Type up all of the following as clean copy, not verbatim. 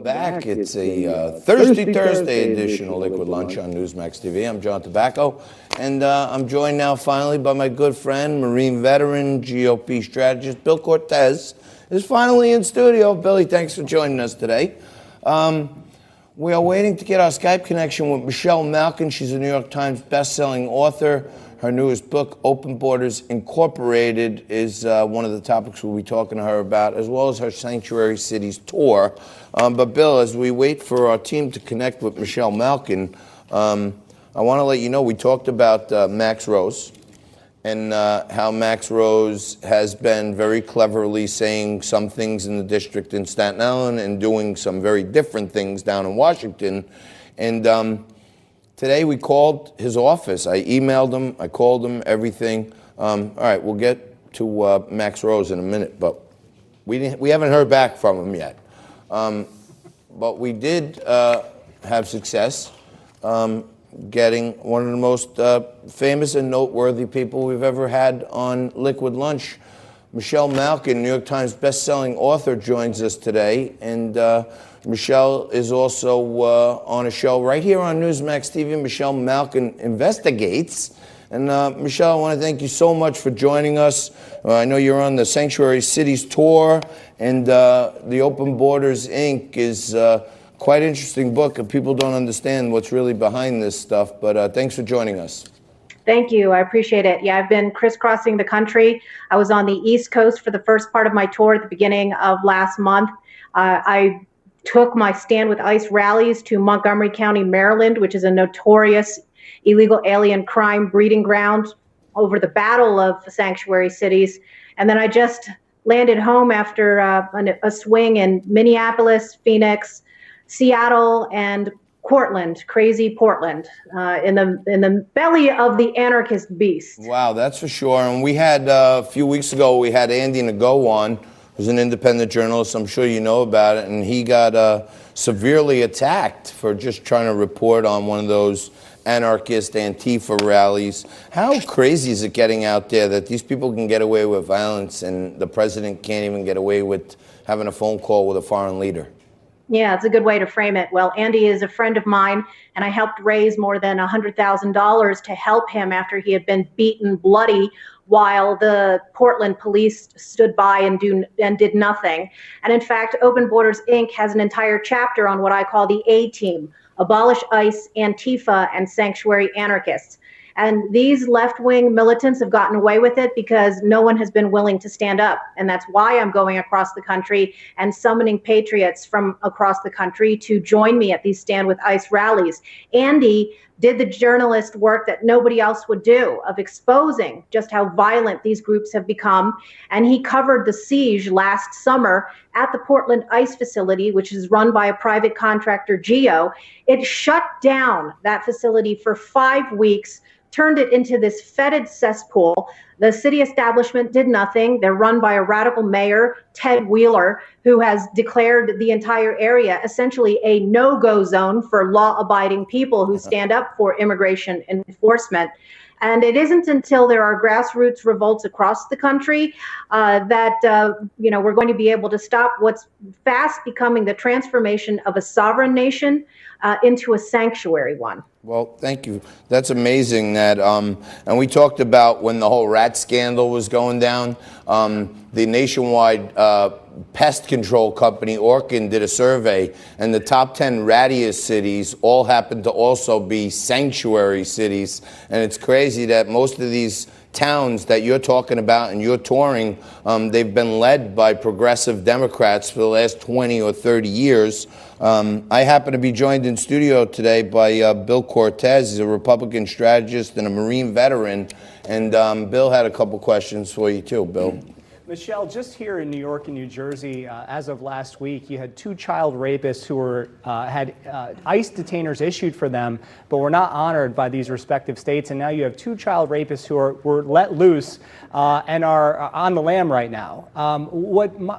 Welcome back. It's a Thursday edition of Liquid Lunch on Newsmax TV. I'm John Tobacco, and I'm joined now finally by my good friend, Marine veteran, GOP strategist, Bill Cortez is finally in studio. Billy, thanks for joining us today. We are waiting to get our Skype connection with Michelle Malkin. She's a New York Times best-selling author. Her newest book, Open Borders Incorporated, is one of the topics we'll be talking to her about, as well as her Sanctuary Cities tour. But Bill, as we wait for our team to connect with Michelle Malkin, I want to let you know we talked about Max Rose and how Max Rose has been very cleverly saying some things in the district in Staten Island and doing some very different things down in Washington. And today we called his office. I emailed him, I called him, everything. All right, we'll get to Max Rose in a minute, but we haven't heard back from him yet. But we did have success getting one of the most famous and noteworthy people we've ever had on Liquid Lunch. Michelle Malkin, New York Times best-selling author, joins us today. And Michelle is also on a show right here on Newsmax TV. Michelle Malkin Investigates. And Michelle, I want to thank you so much for joining us. I know you're on the Sanctuary Cities tour, and the Open Borders, Inc. is quite an interesting book, and people don't understand what's really behind this stuff. But thanks for joining us. Thank you. I appreciate it. Yeah, I've been crisscrossing the country. I was on the East Coast for the first part of my tour at the beginning of last month. I took my Stand with ICE rallies to Montgomery County, Maryland, which is a notorious illegal alien crime breeding ground over the Battle of Sanctuary Cities. And then I just landed home after a swing in Minneapolis, Phoenix, Seattle, and Portland, crazy Portland, in the belly of the anarchist beast. Wow, that's for sure. And we had, a few weeks ago, we had Andy Nago on, who's an independent journalist. I'm sure you know about it. And he got severely attacked for just trying to report on one of those anarchist Antifa rallies. How crazy is it getting out there that these people can get away with violence and the president can't even get away with having a phone call with a foreign leader? Yeah, it's a good way to frame it. Well, Andy is a friend of mine, and I helped raise more than $100,000 to help him after he had been beaten bloody while the Portland police stood by and did nothing. And in fact, Open Borders, Inc. has an entire chapter on what I call the A-Team, Abolish ICE, Antifa, and Sanctuary Anarchists. And these left-wing militants have gotten away with it because no one has been willing to stand up. And that's why I'm going across the country and summoning patriots from across the country to join me at these Stand with ICE rallies. Andy did the journalist work that nobody else would do of exposing just how violent these groups have become. And he covered the siege last summer at the Portland ICE facility, which is run by a private contractor, GEO. It shut down that facility for 5 weeks, turned it into this fetid cesspool. The city establishment did nothing. They're run by a radical mayor, Ted Wheeler, who has declared the entire area essentially a no-go zone for law-abiding people who stand up for immigration enforcement. And it isn't until there are grassroots revolts across the country that we're going to be able to stop what's fast becoming the transformation of a sovereign nation into a sanctuary one. Well, thank you. That's amazing that, and we talked about when the whole rat scandal was going down, the nationwide pest control company, Orkin, did a survey, and the top 10 rattiest cities all happen to also be sanctuary cities. And it's crazy that most of these towns that you're talking about and you're touring, they've been led by progressive Democrats for the last 20 or 30 years. I happen to be joined in studio today by Bill Cortez. He's a Republican strategist and a Marine veteran. And Bill had a couple questions for you too, Bill. Michelle, just here in New York and New Jersey, as of last week, you had 2 child rapists who had ICE detainers issued for them, but were not honored by these respective states. And now you have 2 child rapists who were let loose and are on the lam right now.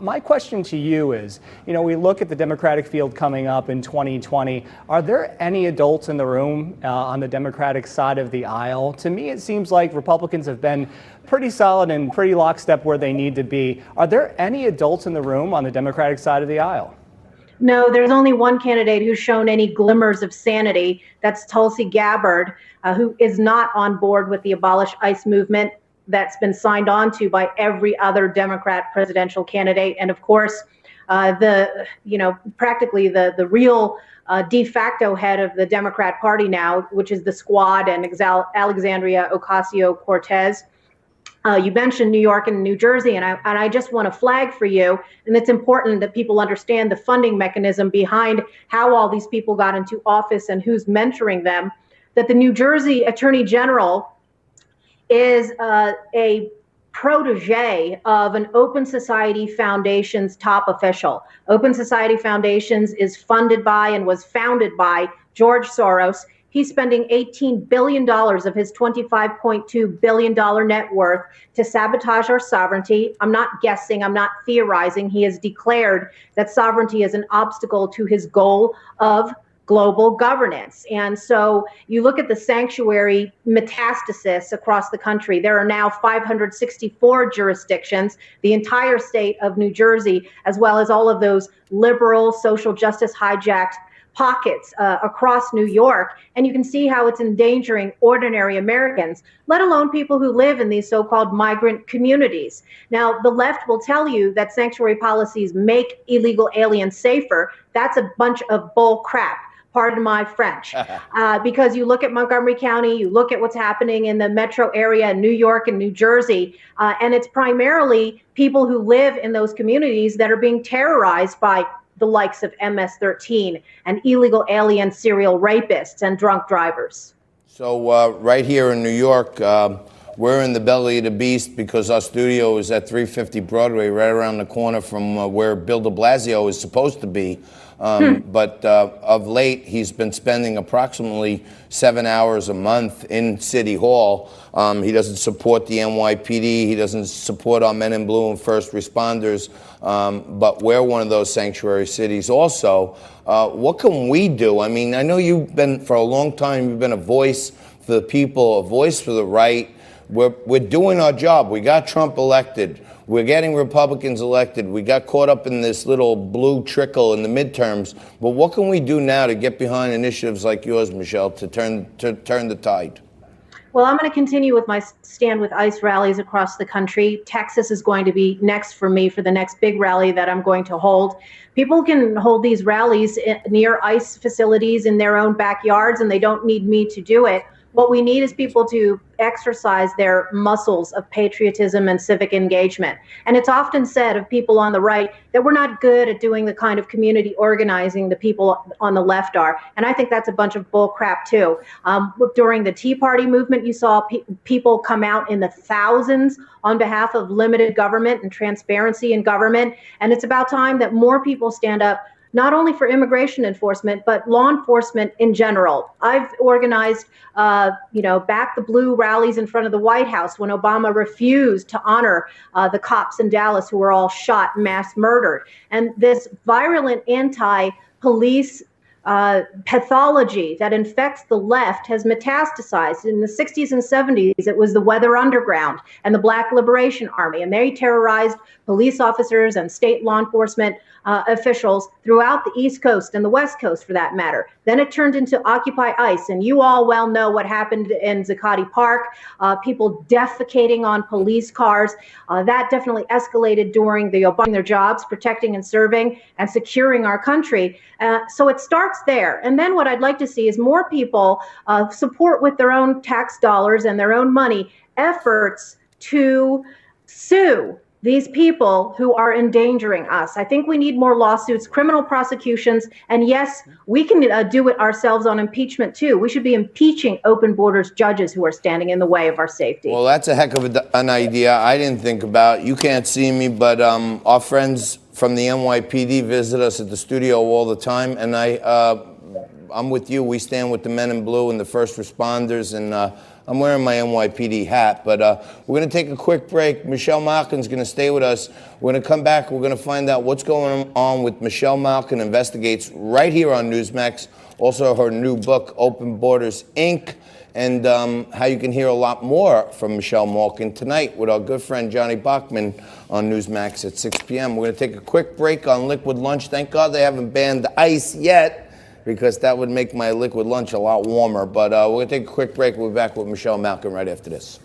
My question to you is, we look at the Democratic field coming up in 2020. Are there any adults in the room on the Democratic side of the aisle? To me, it seems like Republicans have been pretty solid and pretty lockstep where they need to be. Are there any adults in the room on the Democratic side of the aisle? No, there's only one candidate who's shown any glimmers of sanity. That's Tulsi Gabbard, who is not on board with the Abolish ICE movement that's been signed on to by every other Democrat presidential candidate. And of course, practically the real de facto head of the Democrat Party now, which is the Squad and Alexandria Ocasio-Cortez. You mentioned New York and New Jersey, and I just want to flag for you, and it's important that people understand the funding mechanism behind how all these people got into office and who's mentoring them, that the New Jersey Attorney General is a protege of an Open Society Foundation's top official. Open Society Foundations is funded by and was founded by George Soros. He's spending $18 billion of his $25.2 billion net worth to sabotage our sovereignty. I'm not guessing, I'm not theorizing. He has declared that sovereignty is an obstacle to his goal of global governance. And so you look at the sanctuary metastasis across the country. There are now 564 jurisdictions, the entire state of New Jersey, as well as all of those liberal social justice hijacked pockets across New York. And you can see how it's endangering ordinary Americans, let alone people who live in these so-called migrant communities. Now, the left will tell you that sanctuary policies make illegal aliens safer. That's a bunch of bull crap. Pardon my French, because you look at Montgomery County, you look at what's happening in the metro area in New York and New Jersey, and it's primarily people who live in those communities that are being terrorized by the likes of MS-13 and illegal alien serial rapists and drunk drivers. So right here in New York, we're in the belly of the beast because our studio is at 350 Broadway, right around the corner from where Bill de Blasio is supposed to be. But of late, he's been spending approximately 7 hours a month in City Hall. He doesn't support the NYPD. He doesn't support our men in blue and first responders. But we're one of those sanctuary cities also. What can we do? I mean, I know you've been, for a long time, you've been a voice for the people, a voice for the right. We're doing our job. We got Trump elected. We're getting Republicans elected. We got caught up in this little blue trickle in the midterms. But what can we do now to get behind initiatives like yours, Michelle, to turn the tide? Well, I'm going to continue with my Stand with ICE rallies across the country. Texas is going to be next for me for the next big rally that I'm going to hold. People can hold these rallies near ICE facilities in their own backyards, and they don't need me to do it. What we need is people to exercise their muscles of patriotism and civic engagement. And it's often said of people on the right that we're not good at doing the kind of community organizing the people on the left are. And I think that's a bunch of bull crap too. During the Tea Party movement, you saw people come out in the thousands on behalf of limited government and transparency in government. And it's about time that more people stand up, not only for immigration enforcement, but law enforcement in general. I've organized, Back the Blue rallies in front of the White House when Obama refused to honor the cops in Dallas who were all shot, mass murdered. And this virulent anti-police pathology that infects the left has metastasized. In the 60s and 70s, it was the Weather Underground and the Black Liberation Army, and they terrorized police officers and state law enforcement officials throughout the East Coast and the West Coast, for that matter. Then it turned into Occupy ICE, and you all well know what happened in Zuccotti Park, people defecating on police cars. That definitely escalated during the Obama their jobs, protecting and serving and securing our country. So it starts there. And then what I'd like to see is more people support with their own tax dollars and their own money efforts to sue these people who are endangering us. I think we need more lawsuits, criminal prosecutions, and yes, we can do it ourselves on impeachment too. We should be impeaching open borders judges who are standing in the way of our safety. Well, that's a heck of an idea I didn't think about. You can't see me, but our friends from the NYPD visit us at the studio all the time, and I'm with you. We stand with the men in blue and the first responders, and I'm wearing my NYPD hat, but we're going to take a quick break. Michelle Malkin's going to stay with us. We're going to come back. We're going to find out what's going on with Michelle Malkin Investigates right here on Newsmax. Also, her new book, Open Borders, Inc. and how you can hear a lot more from Michelle Malkin tonight with our good friend Johnny Bachman on Newsmax at 6 p.m. We're going to take a quick break on Liquid Lunch. Thank God they haven't banned the ice yet, because that would make my liquid lunch a lot warmer. But we're going to take a quick break. We'll be back with Michelle Malkin right after this.